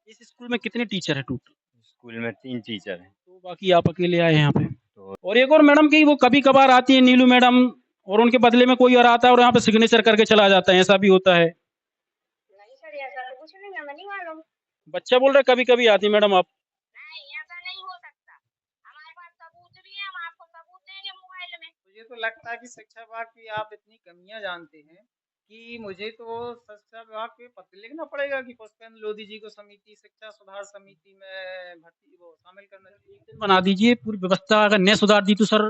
इस स्कूल में कितने टीचर है टोटल? स्कूल में 3 टीचर हैं। तो बाकी आप अकेले आए हैं यहाँ पे। तो और एक और मैडम की वो कभी कभार आती है नीलू मैडम, और उनके बदले में कोई और आता है और यहाँ पे सिग्नेचर करके चला जाता है, ऐसा भी होता है। नहीं सर, ऐसा तो कुछ नहीं है, हमें नहीं मालूम। बच्चा बोल रहा है कभी कभी आती है मैडम आप। नहीं, ऐसा नहीं हो सकता। हमारे पास सबूत भी है, हम आपको सबूत देंगे मोबाइल में। मुझे तो लगता है कि शिक्षा विभाग की आप इतनी कमियां जानते हैं कि मुझे तो शिक्षा विभाग पे पत्र लिखना पड़ेगा कि पुष्पेंद्र लोधी जी को समिति शिक्षा सुधार समिति में भर्ती वो शामिल करना चाहिए। बना दीजिए पूरी व्यवस्था, अगर न सुधार दी तो सर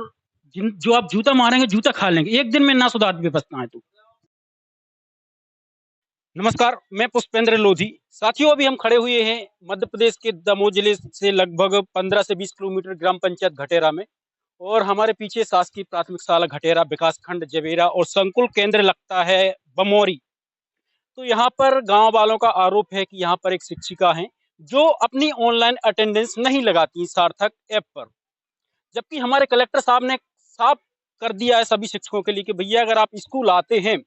जो आप जूता मारेंगे जूता खा लेंगे, एक दिन में ना सुधार दी व्यवस्था है तो। नमस्कार, मैं पुष्पेंद्र लोधी। साथियों, अभी हम खड़े हुए हैं मध्य प्रदेश के दमोह जिले से लगभग 15 से 20 किलोमीटर ग्राम पंचायत घटेरा में, और हमारे पीछे शासकीय प्राथमिक शाला घटेरा, विकासखंड जवेरा और संकुल केंद्र लगता है बमोरी। तो यहाँ पर गांव वालों का आरोप है कि यहाँ पर एक शिक्षिका हैं जो अपनी ऑनलाइन अटेंडेंस नहीं लगाती सार्थक ऐप पर, जबकि हमारे कलेक्टर साहब ने साफ कर दिया है सभी शिक्षकों के लिए कि भैया अगर आप स्कूल आते हैं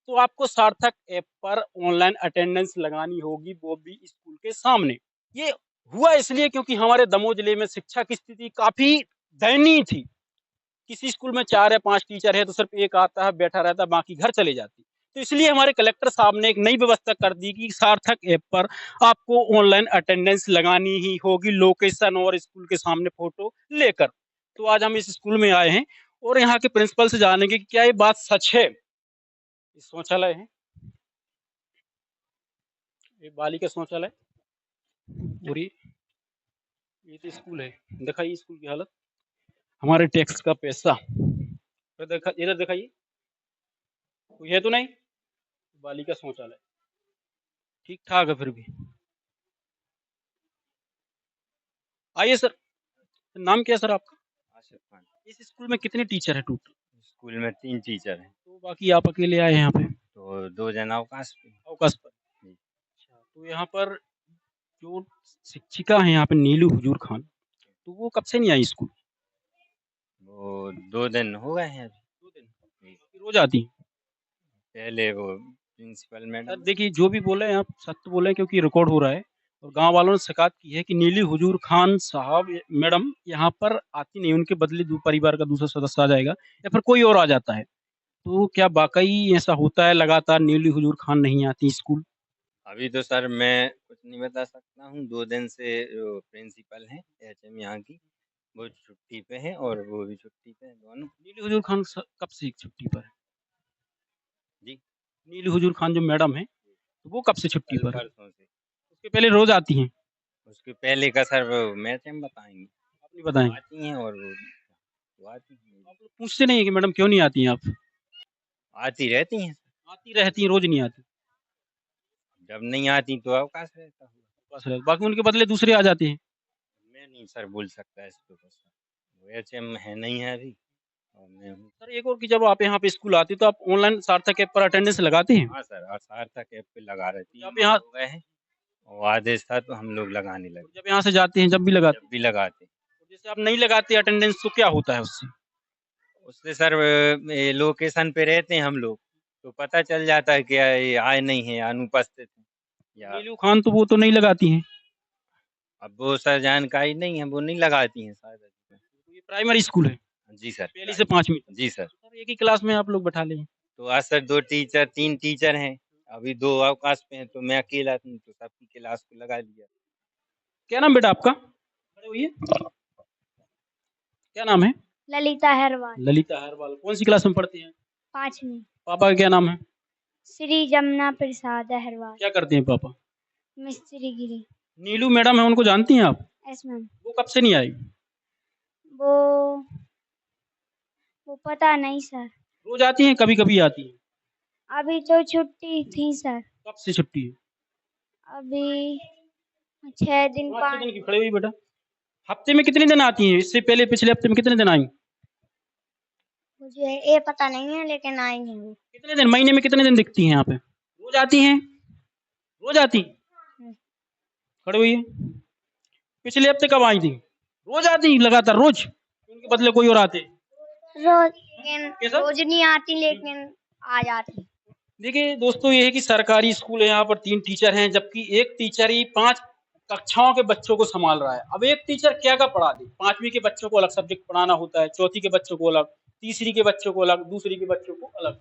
तो आपको सार्थक ऐप पर ऑनलाइन अटेंडेंस लगानी होगी, वो भी स्कूल के सामने। ये हुआ इसलिए क्योंकि हमारे दमोह जिले में शिक्षा की स्थिति काफी दयनीय थी। किसी स्कूल में 4 या 5 टीचर है तो सिर्फ एक आता है, बैठा रहता है, बाकी घर चले जाते। तो इसलिए हमारे कलेक्टर साहब ने एक नई व्यवस्था कर दी कि सार्थक ऐप पर आपको ऑनलाइन अटेंडेंस लगानी ही होगी, लोकेशन और स्कूल के सामने फोटो लेकर। तो आज हम इस स्कूल में आए हैं और यहाँ के प्रिंसिपल से जानेंगे कि क्या ये बात सच है। इस शौचालय है, ये बालिका शौचालय, और ये तो स्कूल है। दिखाइए स्कूल की हालत, हमारे टैक्स का पैसा। इधर दिखाइए, कोई है तो नहीं। बालिका शौचालय ठीक ठाक है फिर भी। आइए सर, नाम क्या है सर आपका? आसिफ खान। इस स्कूल में कितने टीचर है टोटल? स्कूल में 3 टीचर हैं। तो बाकी आप अकेले आए हैं यहाँ पे? तो 2 जन अवकाश पे। अवकाश पर। जी। अच्छा, तो यहाँ पर जो शिक्षिका है यहाँ पे नीलू हुजूर खान, तो वो कब से नहीं आई स्कूल? वो 2 दिन हो गए हैं अभी। 2 दिन। जी। रोज आती हैं? पहले वो प्रिंसिपल सर मैडम। देखिए, जो भी बोले आप सत्य बोले, क्योंकि रिकॉर्ड हो रहा है। और गांव वालों ने शिकायत की है कि नीली हुजूर खान साहब मैडम यहाँ पर आती नहीं, उनके बदले परिवार का दूसरा सदस्य आ जाएगा या फिर कोई और आ जाता है। तो क्या वाकई ऐसा होता है, लगातार नीली हुजूर खान नहीं आती स्कूल? अभी तो सर मैं कुछ नहीं बता सकता हूँ। 2 दिन से जो प्रिंसिपल हैं एचएम यहाँ की, वो छुट्टी पे हैं और वो भी छुट्टी पे हैं दोनों। नीली हुजूर खान कब से छुट्टी पर है? जी। नीली हुजूर खान जो मैडम है, तो वो कब से छुट्टी कल पर है? परसों से। उसके पहले रोज आती हैं? उसके पहले का सर वो एचएम बताएंगे। आप नहीं बताएंगे? आती हैं और वो आती हैं। आप लोग पूछते नहीं है कि मैडम क्यों नहीं आती हैं आप? आती रहती हैं। आती रहती हैं, रोज नहीं आती। जब नहीं आती तो अवकाश रहता है। बस बाकी उनके बदले दूसरे आ जाते हैं। मैं नहीं सर बोल सकता इस पे कुछ। वो एचएम है नहीं है अभी, और मैं हूँ। सर एक और कि जब आप यहाँ पे स्कूल आते तो आप ऑनलाइन सार्थक ऐप पर अटेंडेंस लगाते हैं? हाँ सर, और सार्थक ऐप पे लगा रहे थे। आप यहाँ हो गए हैं और आदेश था तो हम लोग लगाने लगे। जब यहाँ से जाते हैं जब भी लगाते जब भी लगाते। हैं, जैसे आप नहीं लगाते अटेंडेंस तो क्या होता है उससे? उससे सर लोकेशन पे रहते हैं हम लोग, तो पता चल जाता है कि ये आए नहीं है, अनुपस्थित है या। नीलू खान तो वो तो नहीं लगाती हैं। अब वो सर जानकारी नहीं है, वो नहीं लगाती हैं शायद। तो ये प्राइमरी स्कूल है, जी सर। पहली से 5वीं तक। जी सर। सर एक ही क्लास में आप लोग बैठा लें? तो आज सर 2 टीचर 3 टीचर हैं, अभी 2 अवकाश पे हैं, तो मैं अकेला हूँ तो सबकी क्लास को लगा दिया। क्या नाम बेटा आपका? खड़े होइए। क्या नाम है? ललिता हरवाल। ललिता हरवाल। कौन सी क्लास में पढ़ती हैं? 5वीं। पापा का क्या नाम है? श्री जमुना प्रसाद हरवाल। क्या करते हैं पापा? मिस्त्री गिरी। नीलू मैडम है, उनको जानती हैं आप? Yes ma'am. वो कब से नहीं आई? वो पता नहीं सर। रोज आती हैं, कभी कभी आती हैं? अभी तो छुट्टी थी सर। कब से छुट्टी है? अभी 6 दिन 5 दिन की। खड़े हुई बेटा। हफ्ते में कितने दिन आती हैं? इससे पहले पिछले हफ्ते में कितने दिन आई? मुझे ये पता नहीं है, लेकिन आएंगे वो। कितने दिन, महीने में कितने दिन दिखती हैं यहाँ पे? रोज आती हैं? रोज आती? खड़े हुई। पिछले हफ्ते कब आई थी? रोज आती लगातार रोज? उनके बदले कोई और आते? रोज नहीं आती, लेकिन आ जाती। देखिए दोस्तों, ये है कि सरकारी स्कूल है, यहाँ पर 3 टीचर हैं, जबकि एक टीचर ही 5 कक्षाओं के बच्चों को संभाल रहा है। अब एक टीचर क्या क्या पढ़ा दे, 5वीं के बच्चों को अलग सब्जेक्ट पढ़ाना होता है, चौथी के बच्चों को अलग, तीसरी के बच्चों को अलग, दूसरी के बच्चों को अलग।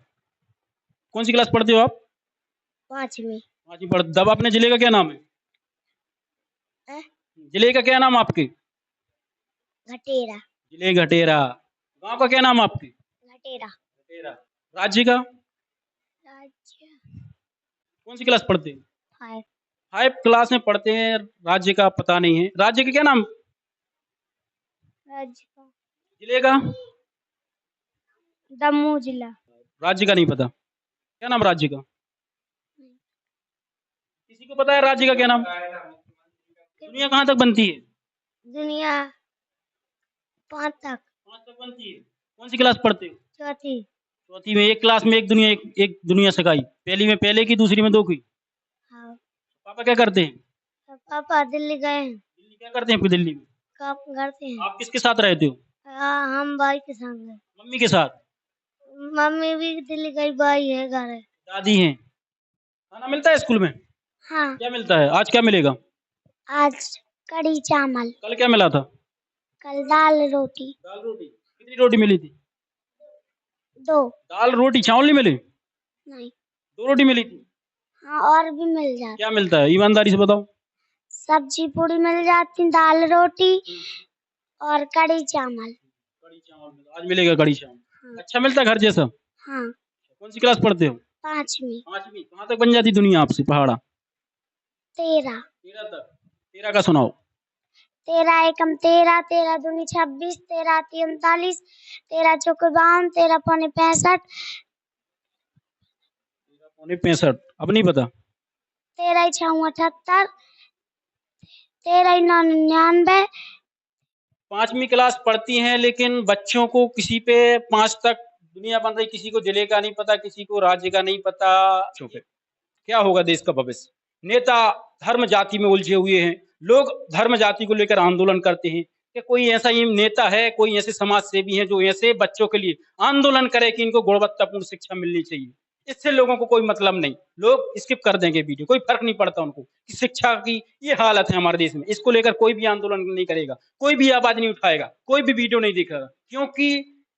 कौन सी क्लास पढ़ते हो आप? 5वीं। 5वीं पढ़। दब अपने जिले का क्या नाम है? जिले का क्या नाम आपके? घटेरा। जिले घटेरा। गांव का क्या नाम आपके? घटेरा। घटेरा। राज्य का? राज्य कौन सी क्लास पढ़ते हैं? 5। 5 क्लास में पढ़ते हैं। राज्य का पता नहीं है। राज्य का क्या नाम? राज्य का जिले का? दमोह जिला। राज्य का नहीं पता। क्या नाम राज्य का? किसी को पता है राज्य का क्या नाम? दुनिया कहाँ तक बनती है? दुनिया 5 तक। 5 तक बनती है। कौन सी क्लास पढ़ते हो? चौथी। चौथी में। एक क्लास में एक दुनिया, एक दुनिया सिखाई। पहली में पहले की, दूसरी में 2 की। हाँ। पापा क्या करते हैं? पापा दिल्ली गए हैं। दिल्ली क्या करते हैं आपके? दिल्ली में काम करते हैं। आप किसके साथ रहते हो? हम भाई के साथ गए। मम्मी के साथ? मम्मी भी दिल्ली गई, भाई है घर है। दादी हैं। खाना मिलता है स्कूल में? हाँ। क्या मिलता है? आज क्या मिलेगा? आज कढ़ी चावल। कल क्या मिला था? कल दाल रोटी। दाल रोटी। कितनी रोटी मिली थी? 2। दाल रोटी, चावल नहीं मिले? नहीं। 2 रोटी मिली थी। हाँ, और भी मिल जाती। क्या मिलता है ईमानदारी से बताओ? सब्जी पूरी मिल जाती, दाल रोटी और कढ़ी चावल। कढ़ी चावल मिला। आज मिलेगा कढ़ी चावल। हाँ। अच्छा मिलता है घर जैसा? हाँ। कौन सी क्लास पढ़ते हो? 5वीं। 5वीं। कहाँ तक बन जाती दुनिया आपसे? पहाड़ा? 13। 13 तक। 13 का सुनाओ। 13 एकम 13, 13 दूनी 26, 13 तीन 39, 13 चौके 52, 13 पौने 65, 65। अब नहीं पता? 13 छः 78, 13 9 99। 5वीं क्लास पढ़ती हैं, लेकिन बच्चों को किसी पे 5 तक दुनिया बन रही, किसी को जिले का नहीं पता, किसी को राज्य का नहीं पता। चुप है। क्या होगा देश का भविष्य? नेता धर्म जाति में उलझे हुए हैं। लोग धर्म जाति को लेकर आंदोलन करते हैं कि कोई ऐसा ही नेता है, कोई ऐसे समाज सेवी है जो ऐसे बच्चों के लिए आंदोलन करे कि इनको गुणवत्तापूर्ण शिक्षा मिलनी चाहिए। इससे लोगों को कोई मतलब नहीं, लोग स्किप कर देंगे वीडियो, कोई फर्क नहीं पड़ता उनको कि शिक्षा की ये हालत है हमारे देश में। इसको लेकर कोई भी आंदोलन नहीं करेगा, कोई भी आवाज नहीं उठाएगा, कोई भी वीडियो नहीं देखेगा, क्योंकि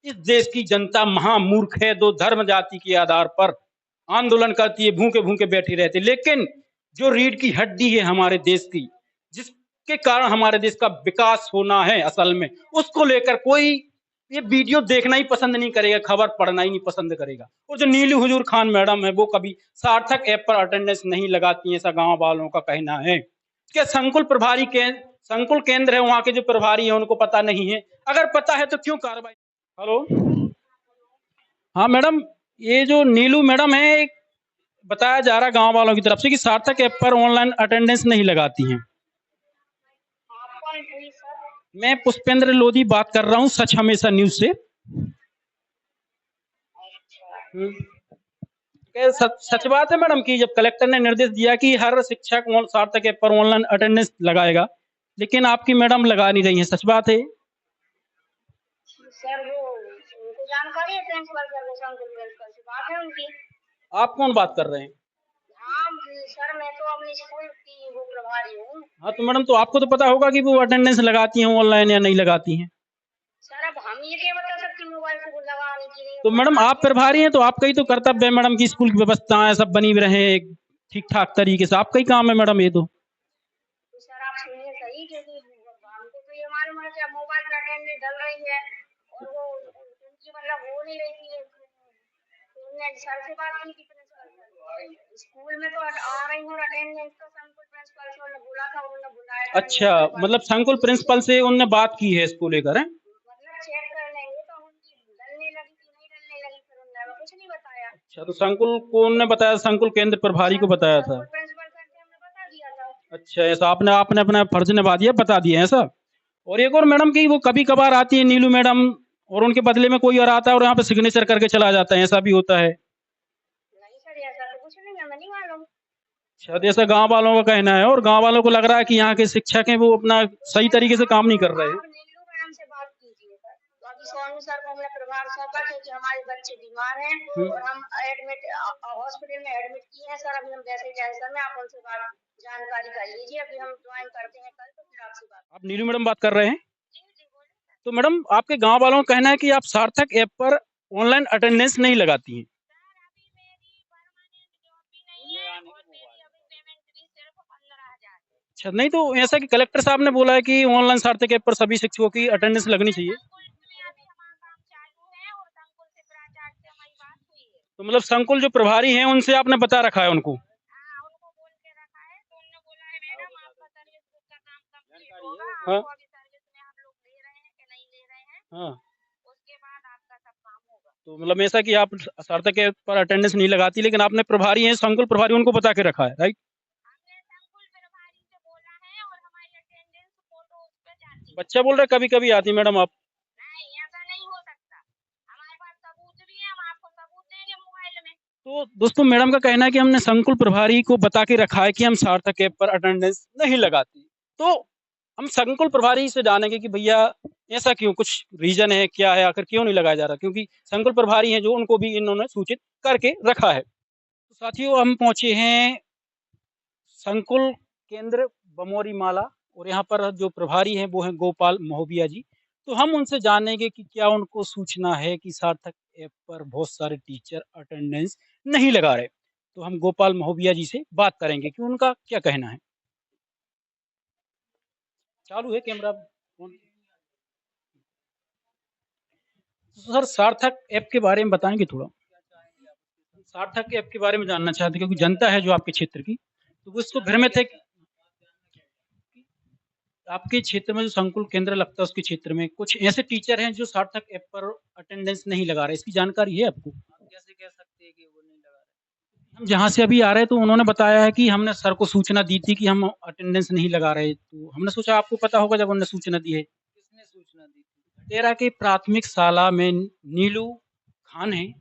इस देश की जनता महामूर्ख है। दो धर्म जाति के आधार पर आंदोलन करती है, भूखे भूखे बैठे रहते। लेकिन जो रीढ़ की हड्डी है हमारे देश की, जिसके कारण हमारे देश का विकास होना है असल में, उसको लेकर कोई ये वीडियो देखना ही पसंद नहीं करेगा, खबर पढ़ना ही नहीं पसंद करेगा। और जो नीलू हुजूर खान मैडम है, वो कभी सार्थक ऐप पर अटेंडेंस नहीं लगाती है, ऐसा गांव वालों का कहना है। क्या संकुल केंद्र है, वहां के जो प्रभारी है उनको पता नहीं है? अगर पता है तो क्यों कार्रवाई? हेलो, हाँ मैडम, ये जो नीलू मैडम है, बताया जा रहा है गांव वालों की तरफ से कि सार्थक ऐप पर ऑनलाइन अटेंडेंस नहीं लगाती हैं। मैं पुष्पेंद्र लोधी बात कर रहा हूँ, सच हमेशा न्यूज से। सच बात है मैडम कि जब कलेक्टर ने निर्देश दिया कि हर शिक्षक सार्थक ऐप पर ऑनलाइन अटेंडेंस लगाएगा, लेकिन आपकी मैडम लगा नहीं रही है, सच बात है? सर वो उनको जानकारी है, प्रिंसिपल सर को, प्रिंसिपल से बात है उनकी। आप कौन बात कर रहे हैं? हाँ सर, मैं तो अपने स्कूल की वो प्रभारी हूँ। हाँ तो मैडम, तो आपको तो पता होगा कि वो अटेंडेंस लगाती हैं ऑनलाइन या नहीं लगाती हैं। सर अब हम ये क्या बता सकते मोबाइल को लगाने की नहीं। तो मैडम आप प्रभारी हैं, तो आपका ही तो कर्तव्य है मैडम की स्कूल की व्यवस्थाएं सब बनी रहे ठीक ठाक तरीके से, आपका ही काम है मैडम ये तो। सर आप सुनिए सही, क्योंकि हमको तो ये मालूम है कि मोबाइल पे अटेंडेंस डल रही है और वो उनकी मतलब हो नहीं रही है। उन्होंने सर से बात की कि स्कूल में तो आ रही हूँ अटेंडेंस, तो संकुल प्रिंसिपल से उन्होंने बोला था, उन्होंने बुलाया। अच्छा, मतलब संकुल प्रिंसिपल से उन्होंने बात की है इसको लेकर? मतलब चेक कर लेंगे तो उनकी डलने लगी कि नहीं डलने लगी, फिर उन्होंने कुछ नहीं बताया। अच्छा, तो संकुल को उन्होंने बताया, संकुल केंद्र प्रभारी को बताया था? प्रिंसिपल सर से हमने बता दिया था। अच्छा, ऐसा आपने अपना फर्ज निभा दिया, बता दिया ऐसा? और एक और मैडम की वो कभी कभार आती है नीलू मैडम, और उनके बदले में कोई और आता है और यहाँ पे सिग्नेचर करके चला जाता है, ऐसा भी होता है? नहीं सर, ऐसा तो कुछ नहीं, हमें नहीं मालूम। अच्छा, जैसा गांव वालों का कहना है, और गांव वालों को लग रहा है कि यहाँ के शिक्षक हैं वो अपना सही तरीके से काम नहीं कर रहे हैं। नीलू मैडम से बात कीजिए सर, बाकी सोनू सर को हमने प्रभार सौंपा था कि हमारे बच्चे बीमार हैं और हम एडमिट हॉस्पिटल में एडमिट किए हैं सर। अभी हम जैसे कैंसर में आप उनसे बात जानकारी कर लीजिए। अभी हम ज्वाइन करते हैं कल, तो फिर आपसे बात। आप नीलू मैडम बात कर रहे हैं? जी जी बोलिए सर। तो मैडम आपके गांव वालों का कहना है कि आप सार्थक ऐप पर ऑनलाइन अटेंडेंस नहीं लगाती हैं। सर अभी मेरी परमानेंट जॉब भी नहीं है और मेरी अभी पेमेंट भी सिर्फ 15,000 है। अच्छा, नहीं तो ऐसा कि कलेक्टर साहब ने बोला है कि ऑनलाइन सार्थक ऐप पर सभी शिक्षकों की अटेंडेंस लगनी चाहिए। संकुल में अभी हमारा काम चालू है और संकुल से प्राचार्य से हमारी बात हुई है। तो मतलब संकुल जो प्रभारी हैं उनसे आपने बता रखा है उनको? हाँ उनको बोल के रखा है, तो उन्होंने बोला है मैडम आपका सर्विस बुक का काम कंप्लीट होगा, हाँ। आपको अभी सर्विस में हम लोग ले रहे हैं कि नहीं ले रहे हैं, हाँ, उसके बाद आपका सब काम होगा। तो मतलब ऐसा कि आप सार्थक ऐप पर अटेंडेंस नहीं लगाती, लेकिन आपने प्रभारी हैं संकुल प्रभारी, उनको बता के रखा है, राइट? हमने संकुल प्रभारी से बोला है और हमारी अटेंडेंस फोटो उस पे जाती है। बच्चा बोल रहा है कभी कभी आती है मैडम आप। नहीं ऐसा नहीं हो सकता, हमारे पास सबूत भी है, हम आपको सबूत देंगे मोबाइल में। तो दोस्तों मैडम का कहना है कि हमने संकुल प्रभारी को बता के रखा है कि हम सार्थक ऐप पर अटेंडेंस नहीं लगाते। तो हम संकुल प्रभारी से जानेंगे कि भैया ऐसा क्यों, कुछ रीजन है क्या है, आखिर क्यों नहीं लगाया जा रहा, क्योंकि संकुल प्रभारी हैं जो उनको भी इन्होंने सूचित करके रखा है। तो साथियों हम पहुंचे हैं संकुल केंद्र बमोरी माला और यहाँ पर जो प्रभारी हैं वो हैं गोपाल महोबिया जी। तो हम उनसे जानेंगे कि क्या उनको सूचना है कि सार्थक ऐप पर बहुत सारे टीचर अटेंडेंस नहीं लगा रहे। तो हम गोपाल महोबिया जी से बात करेंगे कि उनका क्या कहना है। चालू है कैमरा? सर सार्थक ऐप के बारे में बताएंगे थोड़ा? सार्थक ऐप के बारे में जानना चाहते क्योंकि जनता है जो आपके क्षेत्र की, तो वो इसको भ्रमित है कि आपके क्षेत्र में जो संकुल केंद्र लगता है उसके क्षेत्र में कुछ ऐसे टीचर हैं जो सार्थक ऐप पर अटेंडेंस नहीं लगा रहे, इसकी जानकारी है आपको? आप कैसे कह सकते हैं कि वो नहीं लगा रहे? हम जहाँ से अभी आ रहे हैं तो उन्होंने बताया है कि हमने सर को सूचना दी थी कि हम अटेंडेंस नहीं लगा रहे, तो हमने सोचा आपको पता होगा जब उन्होंने सूचना दी है। किसने सूचना दी थी? तेरा के प्राथमिक शाला में नीलू खान है,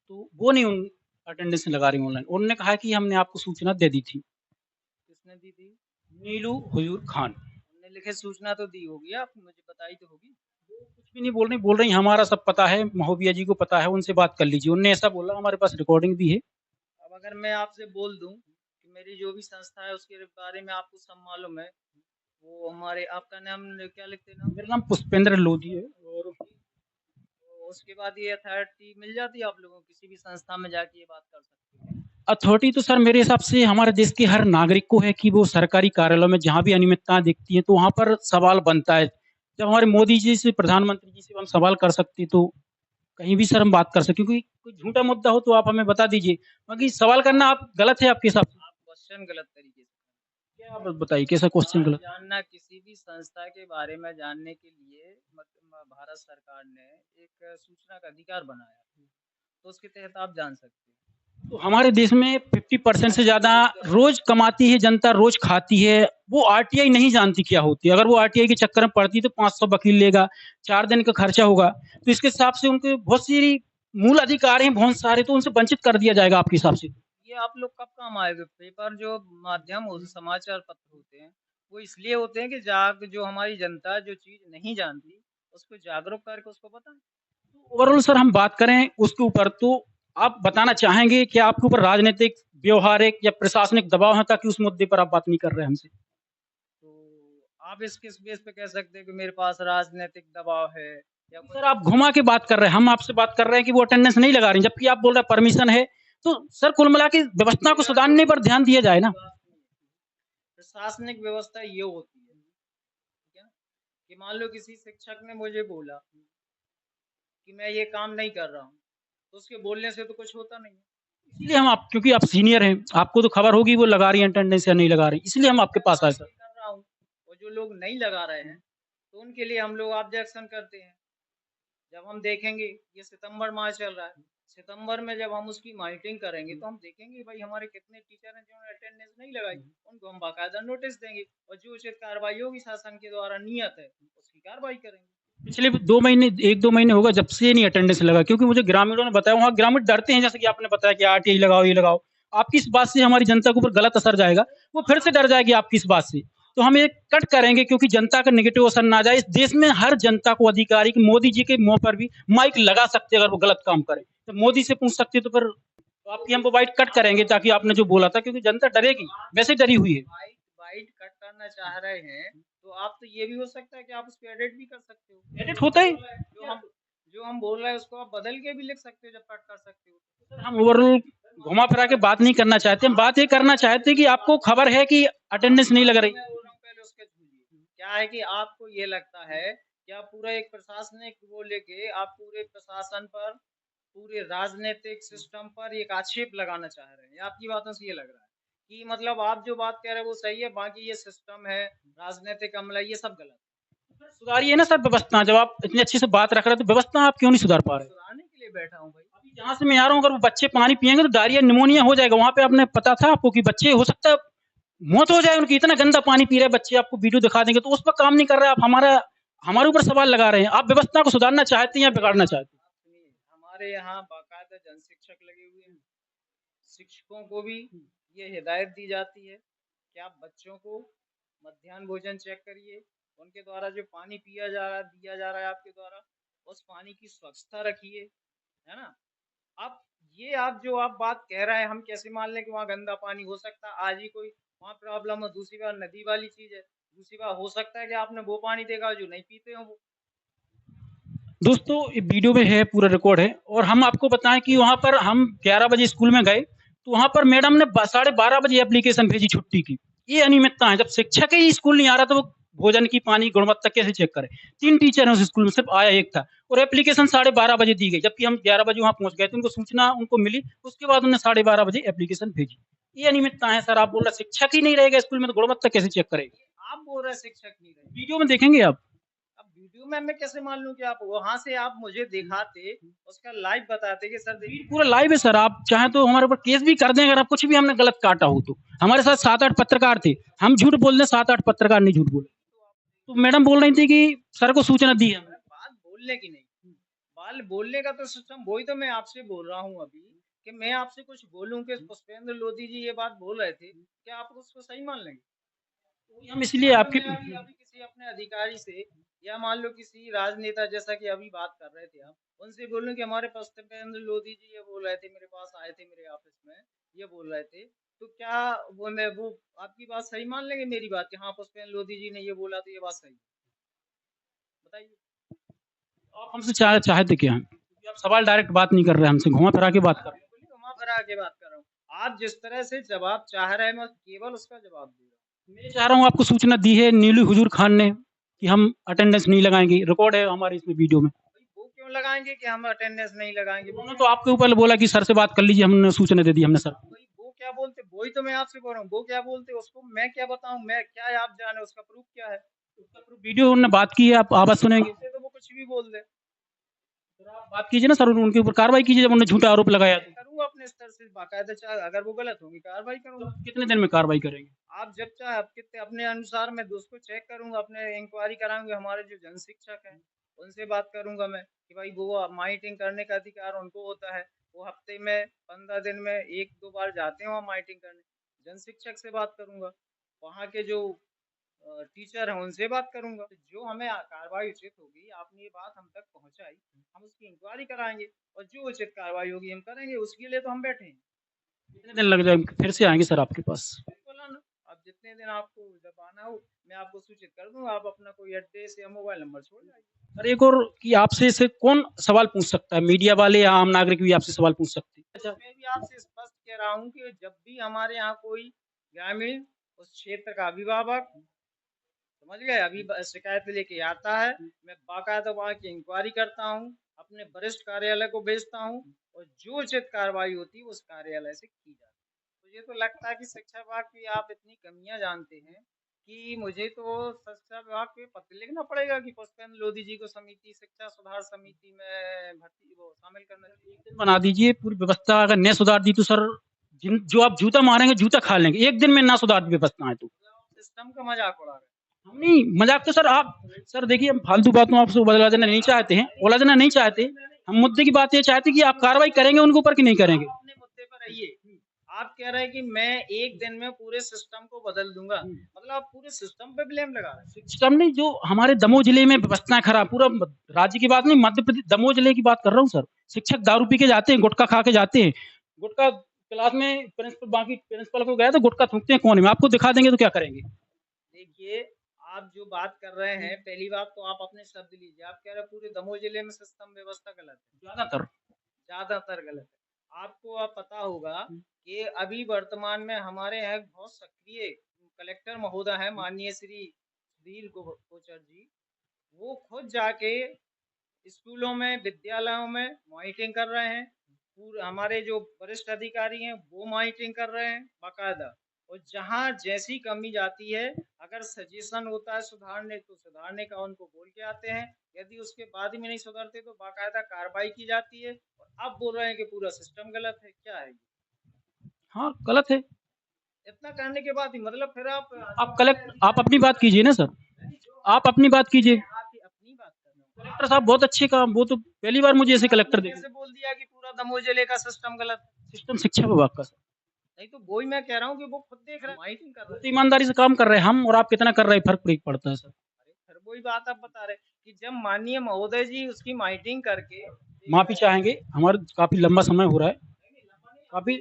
तो वो नहीं अटेंडेंस लगा रही ऑनलाइन। उन्होंने कहा कि हमने आपको सूचना दे दी थी। किसने दी थी? नीलू हुजूर खान। हमने लिखित सूचना तो दी होगी, आप मुझे बताई तो होगी। कुछ भी नहीं बोल रही हमारा सब पता है, महोबिया जी को पता है, उनसे बात कर लीजिए। उन्होंने ऐसा बोला, हमारे पास रिकॉर्डिंग भी है। अब अगर मैं आपसे बोल दूं कि मेरी जो भी संस्था है उसके बारे में आपको सब मालूम है, वो हमारे, आपका नाम क्या लिखते हैं? नाम? मेरा नाम पुष्पेंद्र लोधी है। और तो उसके बाद ये अथॉरिटी मिल जाती है आप लोगों को, किसी भी संस्था में जाके ये बात कर सकते हैं? अथॉरिटी तो सर मेरे हिसाब से हमारे देश के हर नागरिक को है कि वो सरकारी कार्यालयों में जहाँ भी अनियमितताएं दिखती है तो वहाँ पर सवाल बनता है। जब हमारे मोदी जी से, प्रधानमंत्री जी से हम सवाल कर सकते तो कहीं भी सर हम बात कर सकते, क्योंकि कोई झूठा मुद्दा हो तो आप हमें बता दीजिए, बाकी सवाल करना आप गलत है आपके हिसाब से। आप क्वेश्चन गलत तरीके से, क्या आप बताइए कैसा क्वेश्चन गलत? जानना किसी भी संस्था के बारे में जानने के लिए मतलब भारत सरकार ने एक सूचना का अधिकार बनाया, तो उसके तहत आप जान सकते हैं। तो हमारे देश में 50% से ज्यादा रोज कमाती है जनता, रोज खाती है, वो आरटीआई नहीं जानती क्या होती है। अगर वो आरटीआई के चक्कर में पड़ती तो 500 वकील लेगा, 4 दिन का खर्चा होगा, तो इसके हिसाब से उनके बहुत सी मूल अधिकार हैं बहुत सारे, तो उनसे वंचित कर दिया जाएगा आपके हिसाब से। ये आप लोग कब काम आएगा? पेपर जो माध्यम हो, समाचार पत्र होते हैं, वो इसलिए होते हैं कि जो हमारी जनता जो चीज नहीं जानती उसको जागरूक करके उसको बताएं। ओवरऑल सर हम बात करें उसके ऊपर, तो आप बताना चाहेंगे कि आपके ऊपर राजनीतिक, व्यवहारिक या प्रशासनिक दबाव है ताकि उस मुद्दे पर आप बात नहीं कर रहे हैं हमसे? तो आप इस किस बेस पे कह सकते हैं कि मेरे पास राजनीतिक दबाव है या सर आप घुमा के बात कर रहे हैं, हम आपसे बात कर रहे हैं कि वो अटेंडेंस नहीं लगा रही, जबकि आप बोल रहे हैं परमिशन है। तो सर कुल मिला के व्यवस्था को सुधारने पर ध्यान दिया जाए ना। प्रशासनिक व्यवस्था ये होती है, ठीक है ना, कि मान लो किसी शिक्षक ने मुझे बोला कि मैं ये काम नहीं कर रहा हूँ, तो उसके बोलने से तो कुछ होता नहीं है। इसलिए हम आप, क्योंकि आप सीनियर हैं, आपको तो खबर होगी वो लगा रही है अटेंडेंस या नहीं लगा रही, इसलिए हम आपके पास आए सर। कर रहा हूँ, और जो लोग नहीं लगा रहे हैं तो उनके लिए हम लोग ऑब्जेक्शन करते हैं। जब हम देखेंगे, ये सितंबर माह चल रहा है, सितंबर में जब हम उसकी मॉनिटरिंग करेंगे तो हम देखेंगे भाई हमारे कितने टीचर हैं जिन्होंने अटेंडेंस नहीं लगाई, उनको हम बाकायदा नोटिस देंगे और जो उचित कार्रवाई होगी शासन के द्वारा नियत है उसकी कार्रवाई करेंगे। पिछले 2 महीने, 1-2 महीने होगा जब से नहीं अटेंडेंस लगा, क्योंकि मुझे ग्रामीणों ने बताया, वहाँ ग्रामीण डरते हैं, जैसे कि आपने बताया कि आरटीआई लगाओ, ये लगाओ। आपकी इस बात से हमारी जनता के ऊपर गलत असर जाएगा, वो फिर से डर जाएगी आपकी इस बात से। तो हम एक कट करेंगे क्योंकि जनता का नेगेटिव असर ना जाए। इस देश में हर जनता को अधिकार है कि मोदी जी के मुंह पर भी माइक लगा सकते हैं अगर वो गलत काम करे, तो मोदी से पूछ सकते, तो फिर तो आपकी हम वो बाइट कट करेंगे ताकि आपने जो बोला था, क्योंकि जनता डरेगी, वैसे डरी हुई है। बाइट बाइट कट करना चाह रहे हैं तो आप तो ये भी हो सकता है कि आप उसको एडिट भी कर सकते हो। एडिट होता है, जो हम बोल रहे हैं उसको आप बदल के भी लिख सकते हो जब कट कर सकते हो। हम ओवरऑल घुमा फिरा के बात नहीं करना चाहते, हम बात ये करना चाहते हैं कि आपको खबर है कि अटेंडेंस नहीं लग रही। मैं बोल रहा हूँ पहले उसके सुनिए। क्या है कि आपको ये लगता है कि आप पूरा एक प्रशासनिक वो लेके आप पूरे प्रशासन पर, पूरे राजनीतिक सिस्टम पर एक आक्षेप लगाना चाह रहे हैं। आपकी बातों से ये लग रहा है कि मतलब आप जो बात कह रहे हैं वो सही है, बाकी ये सिस्टम है, राजनीतिक अमला, ये सब गलत है। सुधारिए ना सर व्यवस्था, जब आप इतनी अच्छी से बात रख रहे हैं तो व्यवस्था आप क्यों नहीं सुधार पा रहे? सुधारने के लिए बैठा हूँ भाई। अभी जहाँ से मैं आ रहा हूँ, अगर वो बच्चे पानी पियेंगे तो डायरिया निमोनिया हो जाएगा। वहाँ पे आपने पता था आपको कि बच्चे हो सकता है मौत हो जाए उनकी, इतना गंदा पानी पी रहे हैं बच्चे, आपको वीडियो दिखा देंगे। तो उस पर काम नहीं कर रहे आप, हमारे ऊपर सवाल लगा रहे हैं। आप व्यवस्था को सुधारना चाहते हैं या बिगाड़ना चाहते हैं? सुनिए, हमारे यहाँ बाकायदा जन शिक्षक लगे हुए हैं। शिक्षकों को भी ये हिदायत दी जाती है कि आप बच्चों को मध्याह्न भोजन चेक करिए, उनके द्वारा जो पानी दिया जा रहा है आपके द्वारा, उस पानी की स्वच्छता रखिए, है ना। आप जो आप बात कह रहे हैं, हम कैसे मान लें कि वहाँ गंदा पानी हो सकता है? आज ही कोई वहाँ प्रॉब्लम हो, दूसरी बार नदी वाली चीज है, दूसरी बार हो सकता है कि आपने वो पानी देखा जो नहीं पीते हो वो। दोस्तों ये वीडियो में है, पूरा रिकॉर्ड है। और हम आपको बताएं कि वहाँ पर हम 11 बजे स्कूल में गए तो वहाँ पर मैडम ने 12:30 बजे एप्लीकेशन भेजी छुट्टी की। ये अनियमितता है, जब शिक्षक ही स्कूल नहीं आ रहा तो वो भोजन की पानी गुणवत्ता कैसे चेक करे? 3 टीचर हैं उस स्कूल में, सिर्फ आया एक था, और एप्लीकेशन 12:30 बजे दी गई, जबकि हम 11 बजे वहाँ पहुंच गए थे। उनको सूचना उनको मिली, उसके बाद उन्होंने 12:30 बजे एप्लीकेशन भेजी। ये अनियमितता है सर। आप बोल रहे शिक्षक ही नहीं रहेगा स्कूल में तो गुणवत्ता कैसे चेक करेगी? आप बोल रहे हैं शिक्षक नहीं रहे, वीडियो में देखेंगे आप। अब वीडियो में मैं कैसे मान लूं कि आप वहां से आप मुझे दिखाते, उसका लाइव बताते कि सर देखिए पूरा लाइव है सर। आप चाहें तो हमारे ऊपर केस भी कर दें अगर आप कुछ भी हमने गलत काटा हो तो। हमारे साथ 7-8 पत्रकार थे, हम झूठ बोल दें, 7-8 पत्रकार नहीं झूठ बोले। तो मैडम बोल रही थी कि सर को सूचना दी है। बात बोलने की नहीं, बाल बोलने का तो सिस्टम वही तो मैं आपसे बोल रहा हूँ अभी, कि मैं आपसे कुछ बोलूं कि पुष्पेंद्र लोधी जी ये बात बोल रहे थे, क्या आप उसको सही मान लेंगे? हम इसलिए आपके अभी किसी अपने अधिकारी से या मान लो किसी राजनेता, जैसा कि अभी बात कर रहे थे आप, उनसे बोलूं कि हमारे पुष्पेंद्र लोधी जी ये बोल रहे थे, मेरे पास आए थे मेरे ऑफिस में, ये बोल रहे थे, तो क्या वो आपकी बात सही मान लेंगे मेरी बात कि हाँ पुष्पेंद्र लोधी जी ने ये बोला तो ये बात सही है? बताइए। आप हमसे चाहते क्या हैं? क्योंकि आप सवाल डायरेक्ट बात नहीं कर रहे हैं हमसे, घुमा फिरा के बात कर रहे हैं। घुमा फिरा के बात कर रहा हूँ, आप जिस तरह से जवाब चाह रहे हैं मैं केवल उसका जवाब दे रहा हूँ। मैं चाह रहा हूँ, आपको सूचना दी है नीलू हुजूर खान ने कि हम अटेंडेंस नहीं लगाएंगे, रिकॉर्ड है हमारे इसमें वीडियो में। वो क्यों लगाएंगे कि हम अटेंडेंस नहीं लगाएंगे? उन्होंने तो आपके ऊपर बोला कि सर से बात कर लीजिए, हमने सूचना दे दी हमने सर। भाई वो क्या बोलते, वही तो मैं आपसे बोल रहा हूँ, वो क्या बोलते उसको मैं क्या बताऊं, मैं क्या आप जाने, उसका प्रूफ क्या है? वीडियो उन्होंने बात की है, आप आवाज सुनेंगे तो वो कुछ भी बोल दे, आप बात कीजिए ना सर, उनके ऊपर कार्रवाई कीजिए जब उन्होंने झूठा आरोप लगाया। करूंगा अपने स्तर से बाकायदा, चाहे अगर वो गलत होंगी कार्रवाई करूंगा। कितने दिन में कार्रवाई करेंगे? आप जब चाहे आप कितने अपने अनुसार मैं दोस्त को चेक करूंगा, अपने इंक्वायरी कराऊंगा, हमारे जो जन शिक्षक हैं उनसे बात करूंगा मैं कि भाई वो मॉनिटरिंग करने का अधिकार उनको होता है, वो हफ्ते में 15 दिन में 1-2 बार जाते हैं वहाँ मॉनिटरिंग करने। जन शिक्षक से बात करूंगा, वहाँ के जो टीचर हैं उनसे बात करूंगा, तो जो हमें कार्रवाई उचित होगी, आपने ये बात हम तक पहुंचाई, हम उसकी इंक्वायरी कराएंगे और जो उचित कार्रवाई होगी हम करेंगे, उसके लिए तो हम बैठे हैं। कितने दिन लग जाएंगे, फिर से आएंगे सर आपके पास? बिल्कुल आना, आप जितने दिन आपको जब आना हो मैं आपको सूचित कर दूंगा, आप अपना कोई एड्रेस या मोबाइल नंबर छोड़ जाइए। सर एक और कि आपसे इसे कौन सवाल पूछ सकता है? मीडिया वाले या आम नागरिक भी आपसे सवाल पूछ सकते हैं? मैं भी आपसे स्पष्ट कह रहा हूँ कि जब भी हमारे यहाँ कोई ग्रामीण उस क्षेत्र का अभिभावक, समझ गए, अभी शिकायत लेके आता है, मैं बाकायदा वहाँ की इंक्वायरी करता हूँ, अपने वरिष्ठ कार्यालय को भेजता हूँ और जो उचित कार्रवाई होती है उस कार्यालय से की जाती है। मुझे तो लगता है कि शिक्षा विभाग की आप इतनी कमियां जानते हैं कि मुझे तो शिक्षा विभाग पे पत्र लिखना पड़ेगा कि पुष्पेंद्र लोधी जी को समिति, शिक्षा सुधार समिति में शामिल करना चाहिए। बना दीजिए पूरी व्यवस्था, अगर नहीं सुधार दी तो सर जो आप जूता मारेंगे जूता खा लेंगे, एक दिन में ना सुधार दी व्यवस्था है तो। सिस्टम का मजाक उड़ा रहे हैं। हम नहीं, मजाक तो सर आप सर देखिए, हम फालतू बातों आपसे उलझना नहीं चाहते हैं, उलझना नहीं चाहते। हम मुद्दे की बात ये चाहते कि आप कार्रवाई करेंगे उनके ऊपर कि नहीं करेंगे। अपने मुद्दे पर रहिए, आप कह रहे हैं कि मैं एक दिन में पूरे सिस्टम को बदल दूंगा, मतलब आप पूरे सिस्टम पे ब्लेम लगा रहे हैं। सिस्टम नहीं, जो हमारे दमोह जिले में व्यवस्था है खराब, पूरा राज्य की बात नहीं, मध्य प्रदेश दमोह जिले की बात कर रहा हूँ सर। शिक्षक दारू पी के जाते हैं, गुटखा खा के जाते हैं, गुटखा क्लास में प्रिंसिपल को गया तो गुटखा थूकते हैं कोने में, आपको दिखा देंगे तो क्या करेंगे? देखिए, आप जो बात कर रहे हैं, पहली बात तो आप अपने शब्द लीजिए। आप कह रहे हैं पूरे दमोह जिले में सिस्टम व्यवस्था गलत है, ज्यादातर ज्यादातर गलत है। आपको अब पता होगा कि अभी वर्तमान में हमारे यहाँ एक बहुत सक्रिय कलेक्टर महोदय है, माननीय श्री सुधीर कोचर जी। वो खुद जाके स्कूलों में, विद्यालयों में मॉनिटरिंग कर रहे हैं। पूरे हमारे जो वरिष्ठ अधिकारी हैं वो मॉनिटरिंग कर रहे हैं बाकायदा, और जहाँ जैसी कमी जाती है, अगर सजेशन होता है सुधारने तो सुधारने का उनको बोल के आते हैं, यदि उसके बाद भी नहीं सुधरते तो बाकायदा कार्रवाई की जाती है। और अब बोल रहे हैं कि पूरा सिस्टम गलत है, क्या है ये? हाँ गलत है। इतना करने के बाद ही मतलब फिर आप अपनी बात कीजिए ना सर, आप अपनी बात कीजिए। आप अपनी बात कर रहे हो। कलेक्टर साहब बहुत अच्छे काम, वो तो पहली बार मुझे ऐसे कलेक्टर देखे। कैसे बोल दिया कि पूरा दमोह जिले का सिस्टम गलत है? सिस्टम शिक्षा विभाग का सर, नहीं तो वही मैं कह रहा हूँ कि वो खुद देख रहे हैं, मॉनिटरिंग कर रहे बहुत हैं। ईमानदारी से काम कर रहे हैं हम, और आप कितना कर रहे हैं फर्क पड़ता है सर। अरे फिर वही बात आप बता रहे कि जब माननीय महोदय जी उसकी मॉनिटरिंग करके माफी चाहेंगे, हमारा काफी लंबा समय हो रहा है, काफी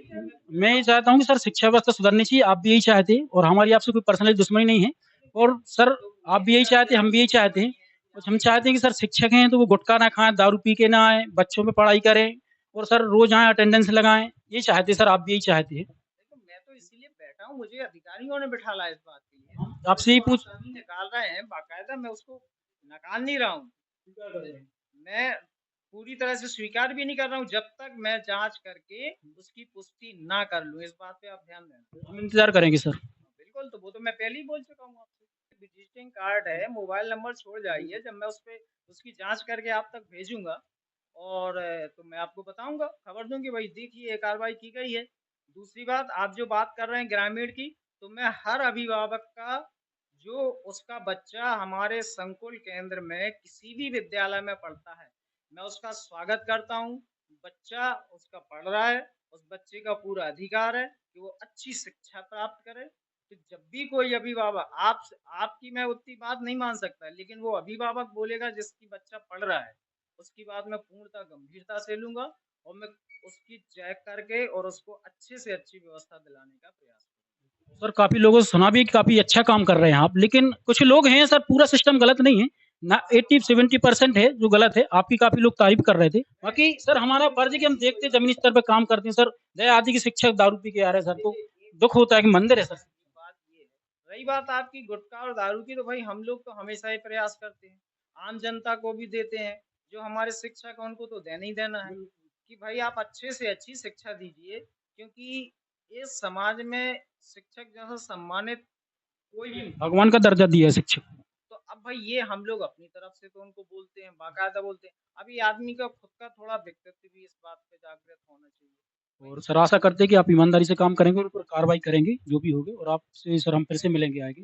मैं ये चाहता हूँ कि सर शिक्षा व्यवस्था सुधरनी चाहिए, आप भी यही चाहते हैं, और हमारी आपसे कोई पर्सनल दुश्मनी नहीं है, और सर आप भी यही चाहते हैं, हम भी यही चाहते हैं। और हम चाहते हैं कि सर शिक्षक हैं तो वो गुटखा ना खाएं, दारू पी के ना आए, बच्चों पे पढ़ाई करें, और सर रोज आए अटेंडेंस लगाएं, ये चाहते हैं सर, आप भी यही चाहते हैं। देखो मैं तो इसीलिए बैठा हूँ, मुझे अधिकारियों ने बिठाला इस बात के लिए। आपसे यही पूछ सभी निकाल रहे हैं बाकायदा, मैं उसको नकार नहीं रहा हूँ, मैं पूरी तरह से स्वीकार भी नहीं कर रहा हूँ जब तक मैं जांच करके उसकी पुष्टि ना कर लूँ। इस बात पे आप ध्यान देना। हम इंतजार करेंगे सर। बिल्कुल, तो वो तो मैं पहले ही बोल चुका हूँ आपसे। विजिटिंग कार्ड है, मोबाइल नंबर छोड़ जाइए, जब मैं उस पे उसकी जांच करके आप तक भेजूंगा और तो मैं आपको बताऊंगा, खबर दूंगी भाई देखिए ये कार्रवाई की गई है। दूसरी बात, आप जो बात कर रहे हैं ग्रामीण की, तो मैं हर अभिभावक का जो उसका बच्चा हमारे संकुल केंद्र में किसी भी विद्यालय में पढ़ता है, मैं उसका स्वागत करता हूँ। बच्चा उसका पढ़ रहा है, उस बच्चे का पूरा अधिकार है कि वो अच्छी शिक्षा प्राप्त करे। तो जब भी कोई अभिभावक आपकी मैं उतनी बात नहीं मान सकता, लेकिन वो अभिभावक बोलेगा जिसकी बच्चा पढ़ रहा है, उसकी बात मैं पूर्णतः गंभीरता से लूंगा और मैं उसकी चेक करके और उसको अच्छे से अच्छी व्यवस्था दिलाने का प्रयास करूंगा। सर काफी लोगों से सुना भी कि काफी अच्छा काम कर रहे हैं आप, लेकिन कुछ लोग हैं सर, पूरा सिस्टम गलत नहीं है ना, 80-70% है जो गलत है, आपकी काफी लोग तारीफ कर रहे थे। बाकी सर हमारा फर्ज है कि हम देखते हैं, जमीनी स्तर पर काम करते हैं सर। दया आदि के शिक्षक दारू पी के आ रहे हैं सर, तो दुख होता है कि मंदिर है सर। बात ये है, रही बात आपकी गुटखा और दारू की, तो भाई हम लोग तो हमेशा ही प्रयास करते हैं, आम जनता को भी देते हैं। जो हमारे शिक्षक हैं उनको तो देना ही देना है कि भाई आप अच्छे से अच्छी शिक्षा दीजिए, क्योंकि इस समाज में शिक्षक जैसा सम्मानित कोई भी नहीं। भगवान का दर्जा दिया है शिक्षक। तो अब भाई ये हम लोग अपनी तरफ से तो उनको बोलते हैं, बाकायदा बोलते हैं। अभी आदमी का खुद का थोड़ा व्यक्तित्व भी इस बात पे जागृत होना चाहिए। और सर आशा करते हैं कि आप ईमानदारी से काम करेंगे और ऊपर कार्रवाई करेंगे जो भी होगी, और आपसे सर हम फिर से मिलेंगे आगे।